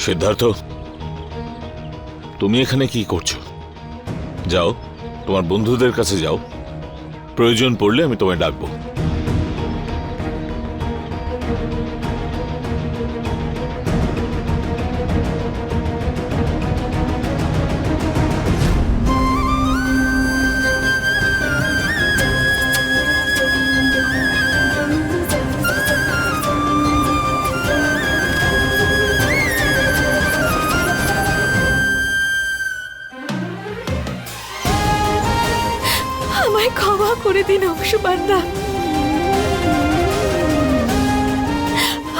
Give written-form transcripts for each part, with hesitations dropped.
সিদ্ধার্থ, তুমি এখানে কি করছো? যাও, তোমার বন্ধুদের কাছে যাও, প্রয়োজন পড়লে আমি তোমায় ডাকবো। আমায় ক্ষমা করে দিন অংশুমানদা,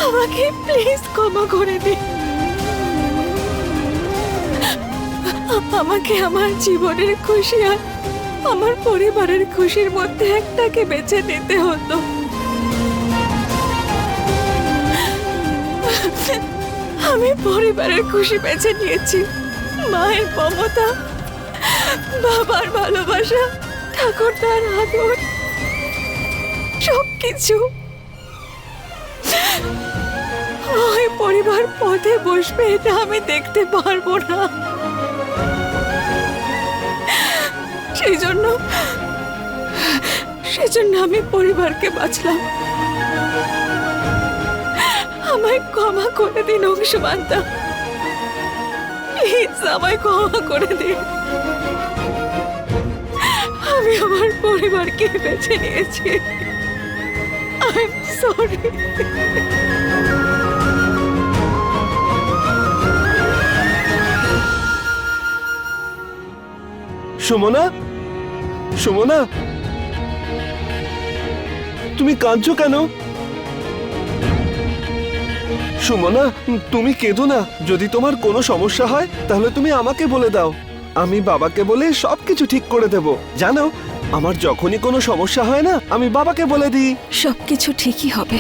আমাকে প্লিজ ক্ষমা করে দিন। আমাকে আমার জীবনের খুশি আর আমার পরিবারের খুশির মধ্যে একটাকে বেছে নিতে হতো। আমি পরিবারের খুশি বেছে নিয়েছি, মায়ের মমতা, বাবার ভালোবাসা, ঠাকুরদার আদর, সবকিছু। ওই পরিবার পথে বসবে এটা আমি দেখতে পারবো না। সেজন্য আমি পরিবারকে বাঁচলাম। আমায় ক্ষমা করে দিন অংশুমানদা, প্লিজ আমায় ক্ষমা করে দিন। আমি আমার পরিবারকে বেছে নিয়েছি। I am sorry. Sumana, Sumana, তুমি কাঁদছো কেন? সুমনা, তুমি কেঁদো না। যদি তোমার কোনো সমস্যা হয় তাহলে তুমি আমাকে বলে দাও, আমি বাবাকে বলে সবকিছু ঠিক করে দেব। জানো, আমার যখনই কোনো সমস্যা হয় না, আমি বাবাকে বলে দিই। সবকিছু ঠিকই হবে।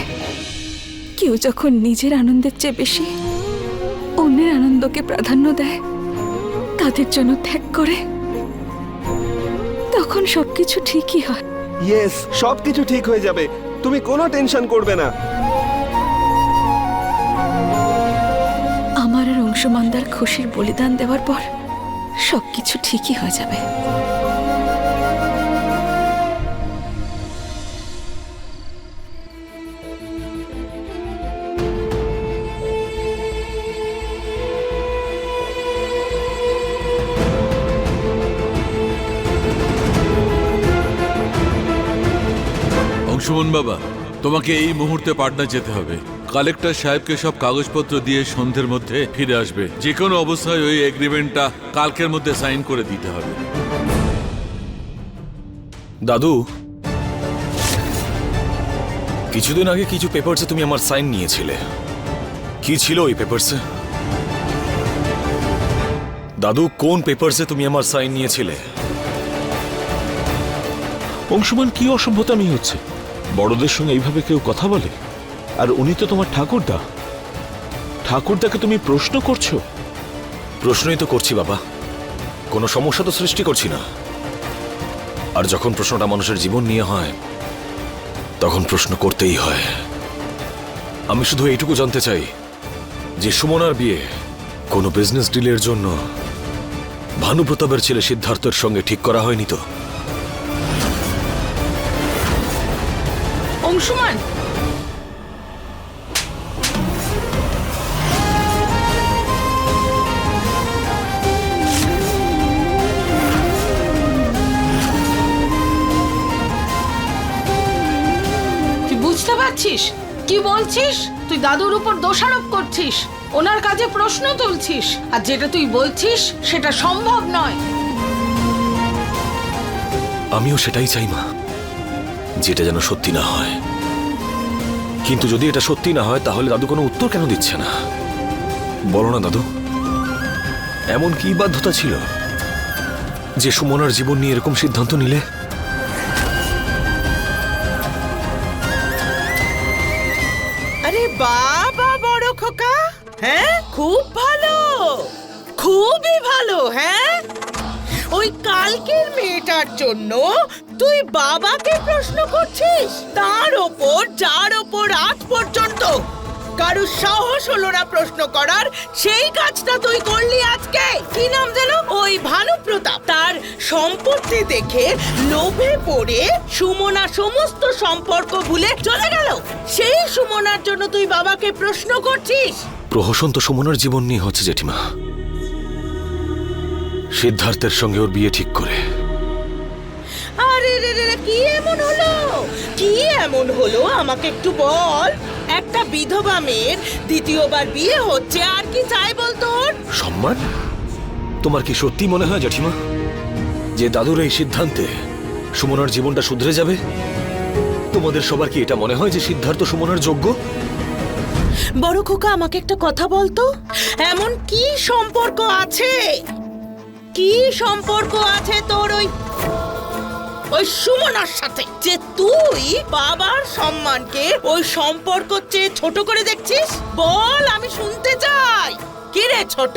কেউ যখন নিজের আনন্দের চেয়ে বেশি অন্যের আনন্দকে প্রাধান্য দেয়, তাদের জন্য ত্যাগ করে, তখন সবকিছু ঠিকই হয়। ইয়েস, সবকিছু ঠিক হয়ে যাবে, তুমি কোনো টেনশন করবে না। আমার আর অংশুমানদার খুশির বলিদান দেওয়ার পর সবকিছু ঠিকই হয়ে যাবে। অংশুমান বাবা, তোমাকে এই মুহূর্তে পাটনা যেতে হবে। কালেক্টর সাহেবকে সব কাগজপত্র দিয়ে সন্ধ্যের মধ্যে ফিরে আসবে। যে কোনো অবস্থায় ওই এগ্রিমেন্টটা কালকের মধ্যে সাইন করে দিতে হবে। দাদু, কিছুদিন আগে কিছু পেপারসে তুমি আমার সাইন নিয়েছিলে। কি ছিল ওই পেপারসে? দাদু, কোন পেপারসে তুমি আমার সাইন নিয়েছিলে? অংশুমান, কি অসভ্যতামি হচ্ছে? বড়দের সঙ্গে এইভাবে কেউ কথা বলে? আর উনি তো তোমার ঠাকুরদা। ঠাকুরদাকে তুমি প্রশ্ন করছো? প্রশ্নই তো করছি বাবা, কোনো সমস্যা তো সৃষ্টি করছি না। আর যখন প্রশ্নটা মানুষের জীবন নিয়ে হয়, তখন প্রশ্ন করতেই হয়। আমি শুধু এইটুকু জানতে চাই যে সুমনার বিয়ে কোনো বিজনেস ডিলের জন্য ভানুপ্রতাপের ছেলে সিদ্ধার্থের সঙ্গে ঠিক করা হয়নি তো? অংশুমান, তুই বুঝতে পারছিস কি বলছিস? তুই দাদুর উপর দোষারোপ করছিস, ওনার কাজে প্রশ্ন তুলছিস, আর যেটা তুই বলছিস সেটা সম্ভব নয়। আমিও সেটাই চাই মা, যেটা যেন সত্যি না হয়। কিন্তু যদি এটা সত্যি না হয়, তাহলে দাদু কোনো উত্তর কেন দিচ্ছে না? বলো না দাদু, এমন কি বাধ্যতা ছিল যে সুমনার জীবন নিয়ে এরকম সিদ্ধান্ত নিলে? আরে বাবা বড় খোকা, হ্যাঁ খুব ভালো, খুবই ভালো। হ্যাঁ, ওই কালকের মেয়েটার জন্য তুই বাবাকে প্রশ্ন করছিস? তার ওপর যার ওপর আজ পর্যন্ত কারো সাহস হলো না প্রশ্ন করার, সেই সম্পত্তি দেখে লোভে পড়ে সুমনা সমস্ত সম্পর্ক ভুলে চলে গেল। সেই সুমনার জন্য তুই বাবাকে প্রশ্ন করছিস? প্রহসন তো সুমনার জীবন নিয়ে হচ্ছে জেঠিমা। সিদ্ধার্থের সঙ্গে ওর বিয়ে ঠিক করে। আরে রে রে রে, কি এমন হলো? কি এমন হলো আমাকে একটু বল। একটা বিধবা মেয়ের দ্বিতীয়বার বিয়ে হচ্ছে, আর কি চাই বল তোর? সম্মান? তোমার কি সত্যি মনে হয় জেঠিমা যে দাদুর এই সিদ্ধান্তে সুমনার জীবনটা শুধরে যাবে? তোমাদের সবার কি এটা মনে হয় যে সিদ্ধার্থ সুমনার যোগ্য? বড় খোকা, আমাকে একটা কথা বলতো, এমন কি সম্পর্ক আছে, কি সম্পর্ক আছে তোর ওই সুমনার সাথে যে তুই বাবার সম্মানকে ওই সম্পর্ক চেয়ে ছোট করে দেখছিস? বল, আমি শুনতে চাই। কি রে ছোট?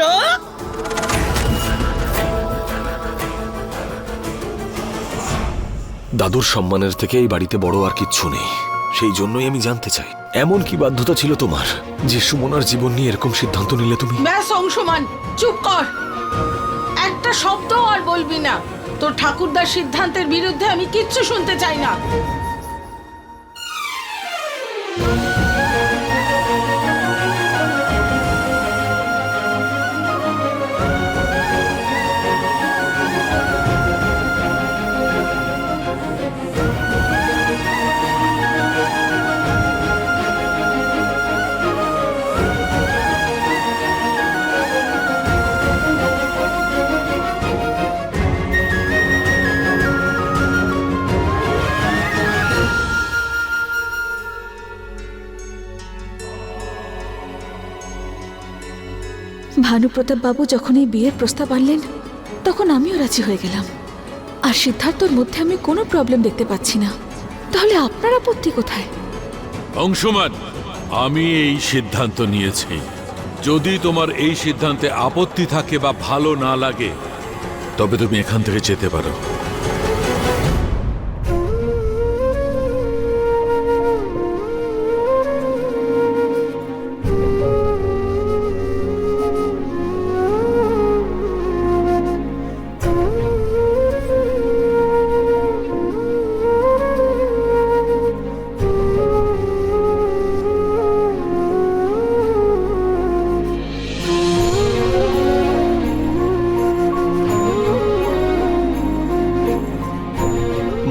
দাদুর সম্মানের থেকে এই বাড়িতে বড় আর কিচ্ছু নেই। সেই জন্যই আমি জানতে চাই, এমন কি বাধ্যতা ছিল তোমার যে সুমনার জীবন নিয়ে এরকম সিদ্ধান্ত নিলে তুমি? ব্যাস অংশমান, চুপ কর। একটা শব্দ আর বলবি না। তোর ঠাকুরদার সিদ্ধান্তের বিরুদ্ধে আমি কিচ্ছু শুনতে চাই না। ভানুপ্রতাপ বাবু যখন এই বিয়ের প্রস্তাব আনলেন তখন আমিও রাজি হয়ে গেলাম। আর সিদ্ধার্থর মধ্যে আমি কোনো প্রবলেম দেখতে পাচ্ছি না। তাহলে আপনার আপত্তি কোথায়? অংশমান, আমি এই সিদ্ধান্ত নিয়েছি। যদি তোমার এই সিদ্ধান্তে আপত্তি থাকে বা ভালো না লাগে, তবে তুমি এখান থেকে যেতে পারো।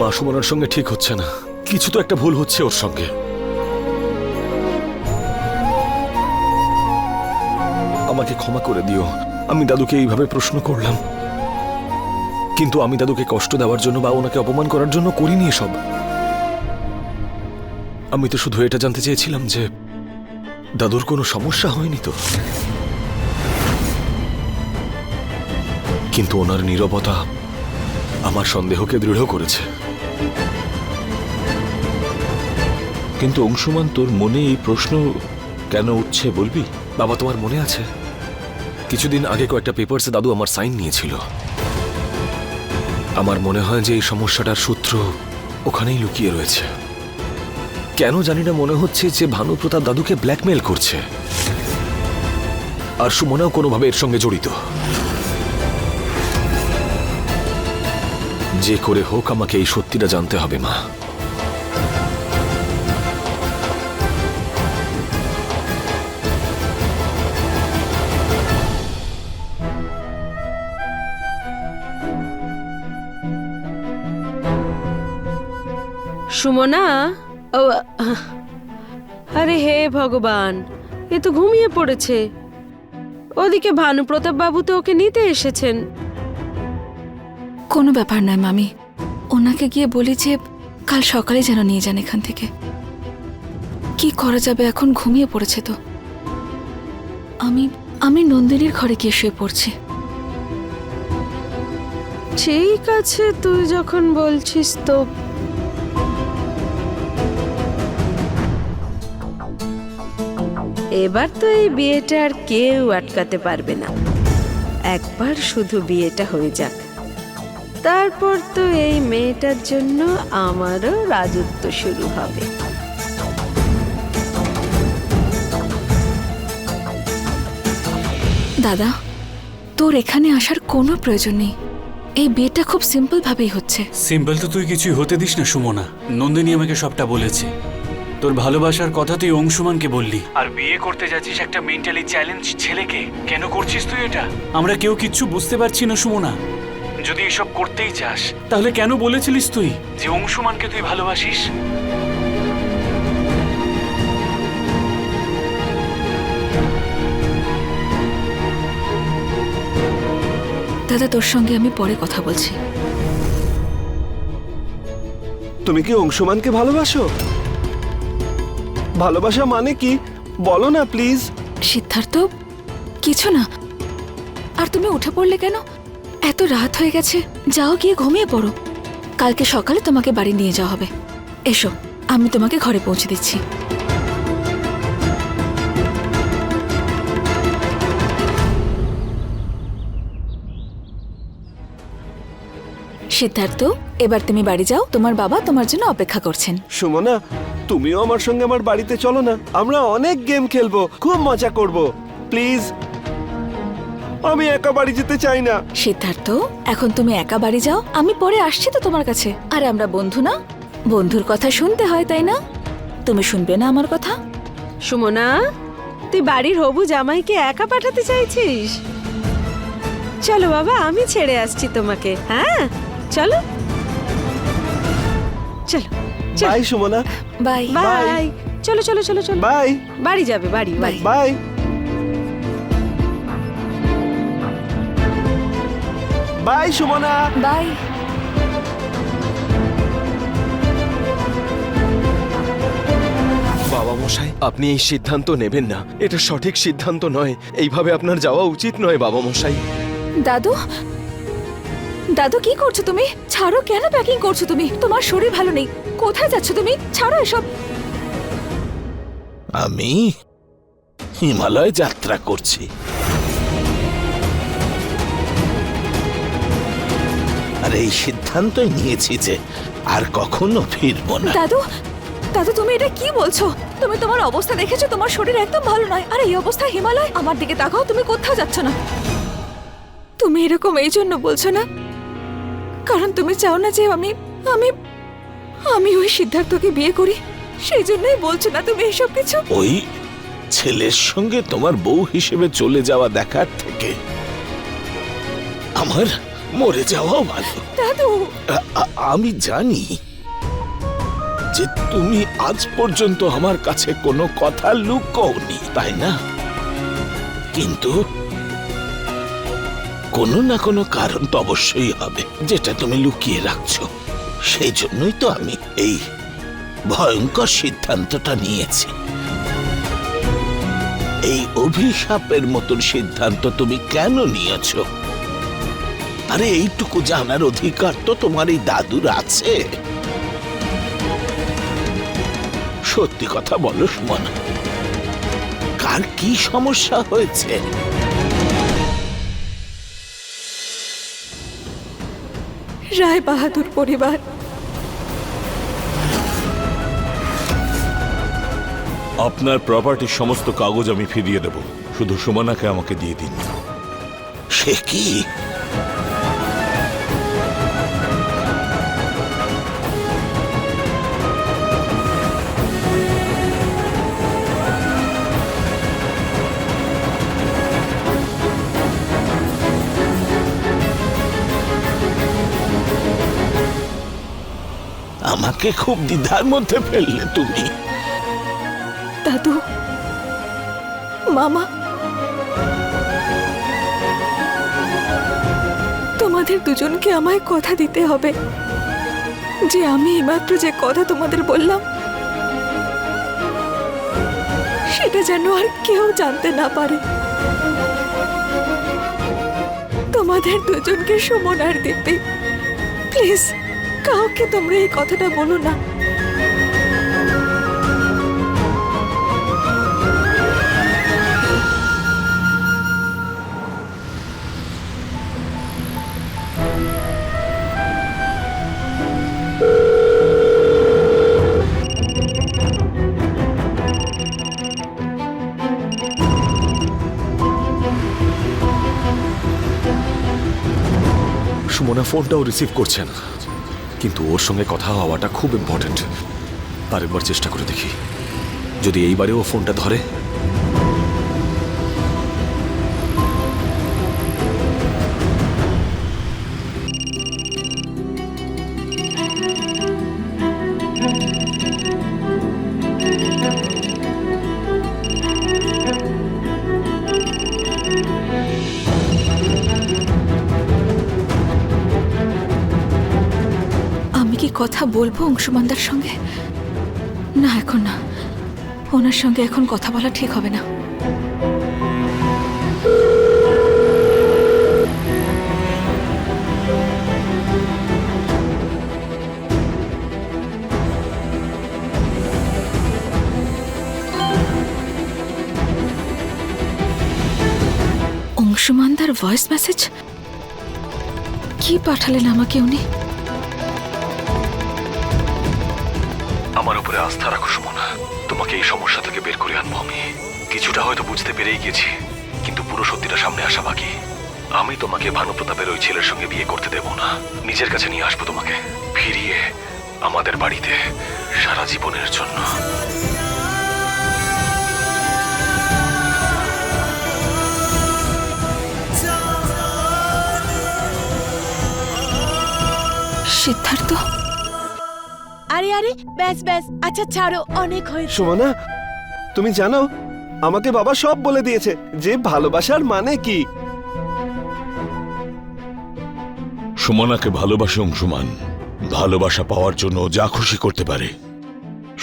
মা, সুমনার সঙ্গে ঠিক হচ্ছে না। কিছু তো একটা ভুল হচ্ছে ওর সঙ্গে। আমাকে ক্ষমা করে দিও, আমি দাদুকে এইভাবে প্রশ্ন করলাম। কিন্তু আমি দাদুকে কষ্ট দেওয়ার জন্য বা ওনাকে অপমান করার জন্য করিনি এসব। আমি তো শুধু এটা জানতে চেয়েছিলাম যে দাদুর কোনো সমস্যা হয়নি তো। কিন্তু ওনার নীরবতা আমার সন্দেহকে দৃঢ় করেছে। কিন্তু অংশুমান, তোর মনে এই প্রশ্ন কেন উঠছে বলবি? বাবা, তোমার মনে আছে কিছুদিন আগে কয়েকটা পেপারসে দাদু আমার সাইন নিয়েছিল? আমার মনে হয় যে এই সমস্যাটার সূত্র ওখানেই লুকিয়ে রয়েছে। কেন জানি না মনে হচ্ছে যে ভানুপ্রতাপ দাদুকে ব্ল্যাকমেল করছে, আর সুমনাও কোনোভাবে এর সঙ্গে জড়িত। যে করে হোক আমাকে এই সত্যিটা জানতে হবে মা। সুমনা, ও আরে হে ভগবান, এ তো ঘুমিয়ে পড়েছে। ওদিকে ভানুপ্রতাপ বাবু তো ওকে নিতে এসেছেন। কোনো ব্যাপার নয় মামি, ওনাকে গিয়ে বলি যে কাল সকালে যেন নিয়ে যান এখান থেকে। কি করা যাবে এখন, ঘুমিয়ে পড়েছে তো। আমি নন্দিনীর ঘরে গিয়ে শুয়ে পড়ছি। ঠিক আছে, তুই যখন বলছিস তো। এবার তো এই বিয়েটা আর কেউ আটকাতে পারবে না। একবার শুধু বিয়েটা হয়ে যাক, তারপর তো এই মেয়েটার জন্য আমারও রাজত্ব শুরু হবে। দাদা, তোর এখানে আসার কোনো প্রয়োজন নেই। এই বিয়েটা খুব সিম্পল ভাবেই হচ্ছে। সিম্পল তো তুই কিছুই হতে দিস না সুমনা। নন্দিনী আমাকে সবটা বলেছে। তোর ভালোবাসার কথা তুই অংশুমানকে বললি, আর বিয়ে করতে যাচ্ছিস একটা মেন্টালি চ্যালেঞ্জ ছেলেকে। কেন করছিস তুই এটা? আমরা কেউ কিচ্ছু বুঝতে পারছি না সুমনা। যদি এসব করতেই চাস তাহলে কেন বলেছিলিস তুই যে অংশুমানকে তুই ভালোবাসিস? দাদা, তোর সঙ্গে আমি পরে কথা বলছি। তুমি কি অংশুমানকে ভালোবাসো? ভালোবাসা মানে কি বলো না প্লিজ। সিদ্ধার্থ, কিছু না। আর তুমি উঠে পড়লে কেন? এত রাত হয়ে গেছে, যাও গিয়ে ঘুমিয়ে পড়ো। কালকে সকালে তোমাকে বাড়ি নিয়ে যাওয়া হবে। এসো, আমি তোমাকে ঘরে পৌঁছে দিচ্ছি। সিদ্ধার্থ, এবার তুমি বাড়ি যাও, তোমার বাবা তোমার জন্য অপেক্ষা করছেন। সুমনা, তুমিও আমার সঙ্গে আমার বাড়িতে চলো না, আমরা অনেক গেম খেলবো, খুব মজা করব। প্লিজ, আমি একা বাড়ি যেতে চাই না। সিদ্ধার্থ, এখন তুমি একা বাড়ি যাও, আমি পরে আসছি তো তোমার কাছে। আর আমরা বন্ধু না? বন্ধুর কথা শুনতে হয়, তাই না? তুমি শুনবে না আমার কথা? সুমনা, তুই বাড়ির হবু জামাইকে একা পাঠাতে চাইছিস? চলো বাবা, আমি ছেড়ে আসছি তোমাকে। হ্যাঁ, চলো চলো চলো। Bye Sumana, bye. বাই। চলো চলো চলো চলো। বাই বাড়ি যাবে, বাড়ি বাড়ি। বাই। বাই সুমনা। বাই। বাবা মশাই, আপনি এই সিদ্ধান্ত নেবেন না। এটা সঠিক সিদ্ধান্ত নয়। এইভাবে আপনার যাওয়া উচিত নয় বাবা মশাই। দাদু, দাদু কি করছো তুমি? ছাড়ো, কেন প্যাকিং করছো তুমি? তোমার শরীর ভালো নেই। কোথায় যাচ্ছ তুমি? ছাড়ো এসব। আমি হিমালয় যাত্রা করছি। আর এই সিদ্ধান্তই নিয়েছি যে আর কখনো ফিরবো না। দাদু, দাদু তুমি এটা কি বলছো? তুমি তোমার অবস্থা দেখেছো? তোমার শরীর একদম ভালো নয়। আর এই অবস্থা হিমালয়, আমার দিকে তাকাও, তুমি কোথাও যাচ্ছ না। তুমি এরকম এই জন্য বলছো না কারণ তুমি চাও না যে আমি আমি আমি ওই সিদ্ধার্থকে বিয়ে করি, সেই জন্যই বলছো না তুমি এসব কিছু? ওই ছেলের সঙ্গে তোমার বউ হিসেবে চলে যাওয়া দেখার থেকে আমার মরে যাওয়াও ভালো। দাদু, আমি জানি যে তুমি আজ পর্যন্ত আমার কাছে কোনো কথা লুকোওনি, তাই না? কিন্তু কোনো না কোনো কারণ তো অবশ্যই হবে যেটা তুমি লুকিয়ে রাখছো। সেই জন্যই তো আমি এই ভয়ঙ্কর সিদ্ধান্তটা নিয়েছি। এই অভিশাপের মতন সিদ্ধান্ত তুমি কেন নিয়েছো? আরে এইটুকু জানার অধিকার তো তোমার এই দাদুর আছে। সত্যি কথা বলো সুমনা, কার কি সমস্যা হয়েছে? রায় বাহাদুর পরিবার। আপনার প্রপার্টির সমস্ত কাগজ আমি ফিরিয়ে দেব, শুধু সুমনাকে আমাকে দিয়ে দিন। সে কি? আমাকে খুব দ্বিধার মধ্যে ফেললে তুমি। দাদু, মামা, তোমাদের দুজনকে আমায় কথা দিতে হবে যে আমি এইমাত্র যে কথা তোমাদের বললাম সেটা যেন আর কেউ জানতে না পারে। তোমাদের দুজনকে সুমনার দিতে প্লিজ কাউকে তোমরা এই কথাটা বলো না। সুমনা ফোনটাও রিসিভ করছে না, কিন্তু ওর সঙ্গে কথা হওয়াটা খুব ইম্পর্ট্যান্ট। আরেকবার চেষ্টা করে দেখি, যদি এইবারে ও ফোনটা ধরে। আমি কি কথা বলবো অংশুমানদার সঙ্গে? না, এখন না। ওনার সঙ্গে এখন কথা বলা ঠিক হবে না। অংশুমানদার ভয়েস মেসেজ কি পাঠালেন আমাকে উনি? আমার উপরে আস্থা রাখো সুমনা, তোমাকে এই সমস্যা থেকে বের করে আনবো আমি। কিছুটা হয়তো বুঝতে পেরেই গেছি, কিন্তু পুরো সত্যিটা সামনে আসা বাকি। আমি তোমাকে ভানুপ্রতাপের ওই ছেলের সঙ্গে বিয়ে করতে দেব না। নিজের কাছে নিয়ে আসবো তোমাকে, ফিরিয়ে আমাদের বাড়িতে সারা জীবনের জন্য। সিদ্ধার্থ, আরে আরে ব্যাস ব্যাস, আচ্ছা ছাড়ো, অনেক হয়েছে। সুমনা, তুমি জানো আমাকে বাবা সব বলে দিয়েছে যে ভালোবাসার মানে কি। সুমনাকে ভালোবাসে অংশুমান। ভালোবাসা পাওয়ার জন্য যা খুশি করতে পারে।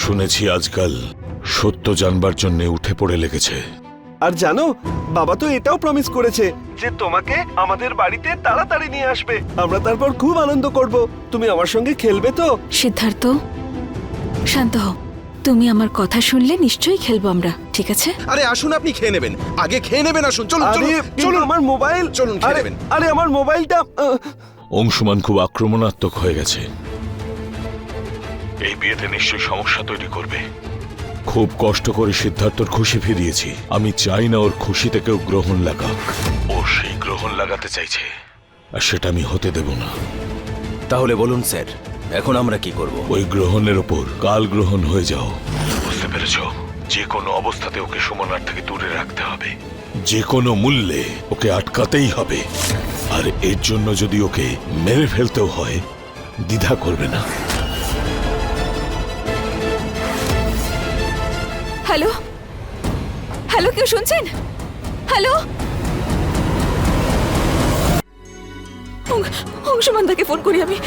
শুনেছি আজকাল সত্য জানবার জন্য উঠে পড়ে লেগেছে। আর জানো, বাবা তো এটাও প্রমিস করেছে যে তোমাকে আমাদের বাড়িতে তাড়াতাড়ি নিয়ে আসবে। আমরা তারপর খুব আনন্দ করব। তুমি আমার সঙ্গে খেলবে তো? সিদ্ধার্থ, শান্ত হও। তুমি আমার কথা শুনলে নিশ্চয়ই খেলবো আমরা, ঠিক আছে? আরে আসুন, আপনি খেয়ে নেবেন, আগে খেয়ে নেবেন, আসুন চলুন আরে চলুন কিন্তু চলুন। আমার মোবাইল। চলুন, খেয়ে আরে নেবেন। আরে আমার মোবাইলটা। অংশুমান খুব আক্রমণাত্মক হয়ে গেছে। এই বিয়েতে নিশ্চয়ই সমস্যা তৈরি করবে। খুব কষ্ট করে সিদ্ধার্থর খুশি ফিরিয়েছি। আমি চাই না ওর খুশিতে কেউ গ্রহণ লাগাক। ও সেই গ্রহণ লাগাতে চাইছে, আর সেটা আমি হতে দেব না। তাহলে বলুন স্যার, এখন আমরা কি করব? ওই গ্রহণের ওপর কাল গ্রহণ হয়ে যাও। বুঝতে পেরেছ? যে কোনো অবস্থাতে ওকে সুমনার থেকে দূরে রাখতে হবে। যে কোনো মূল্যে ওকে আটকাতেই হবে। আর এর জন্য যদি ওকে মেরে ফেলতেও হয়, দ্বিধা করবে না। হ্যালো হ্যালো, কেউ শুনছেন? হ্যালো, অংশুমানদাকে ফোন করি আমি।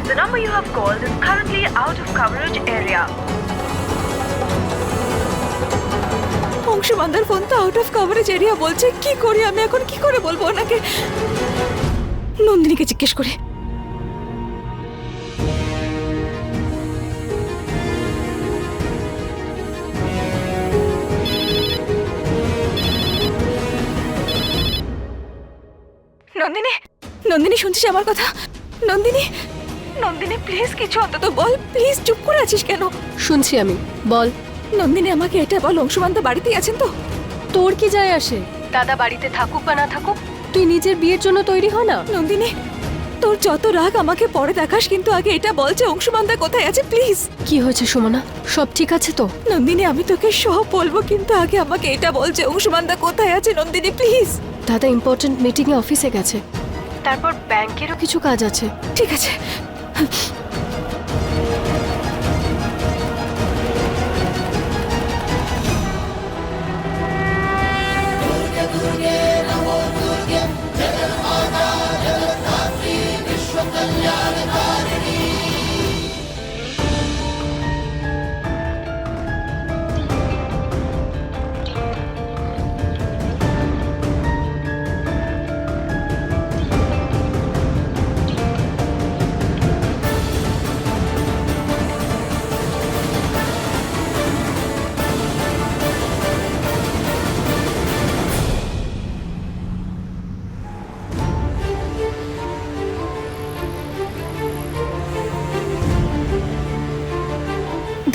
The number you have called is currently out of coverage area. অংশুমানদার ফোন তো আউট অফ কভারেজ এরিয়া বলছে। কি করি আমি এখন? কি করে বলবো ওনাকে? নন্দিনীকে জিজ্ঞেস করে। নন্দিনী, নন্দিনী শুনছিস আমার কথা? নন্দিনী, নন্দিনী প্লিজ কিছু অন্তত বল। প্লিজ, চুপ করে আছিস কেন? শুনছি আমি, বল। নন্দিনী আমাকে এটা বল, অংশুমানদা বাড়িতেই আছেন তো? তোর কি যায় আসে? দাদা বাড়িতে থাকুক বা না থাকুক, তুই নিজের বিয়ের জন্য তৈরি হ না। নন্দিনী, তোর যত রাগ আমাকে পরে দেখাস, কিন্তু আগে এটা বল যে অংশুমানদা কোথায় আছে প্লিজ। কি হয়েছে সুমনা, সব ঠিক আছে তো? নন্দিনী, আমি তোকে সব বলবো, কিন্তু আগে আমাকে এটা বল যে অংশুমানদা কোথায় আছে। নন্দিনী প্লিজ। দাদা ইম্পর্টেন্ট মিটিং এ অফিসে গেছে, তারপর ব্যাংকেরও কিছু কাজ আছে। ঠিক আছে।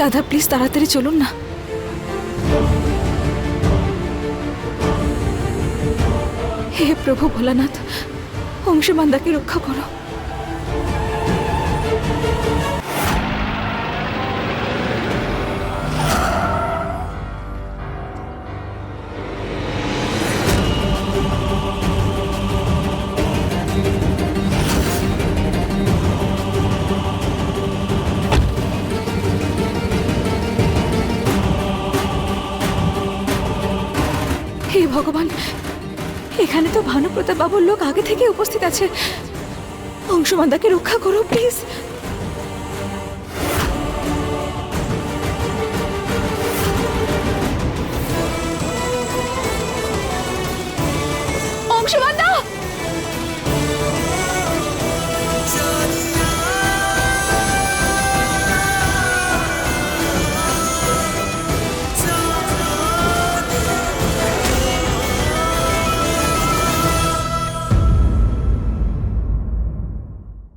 দাদা প্লিজ তাড়াতাড়ি চলুন না। হে প্রভু ভোলানাথ, অংশুমানদাকে রক্ষা করো। হে ভগবান, এখানে তো ভানুপ্রতাপ বাবুর লোক আগে থেকে উপস্থিত আছে। অংশুমানদাকে রক্ষা করো প্লিজ।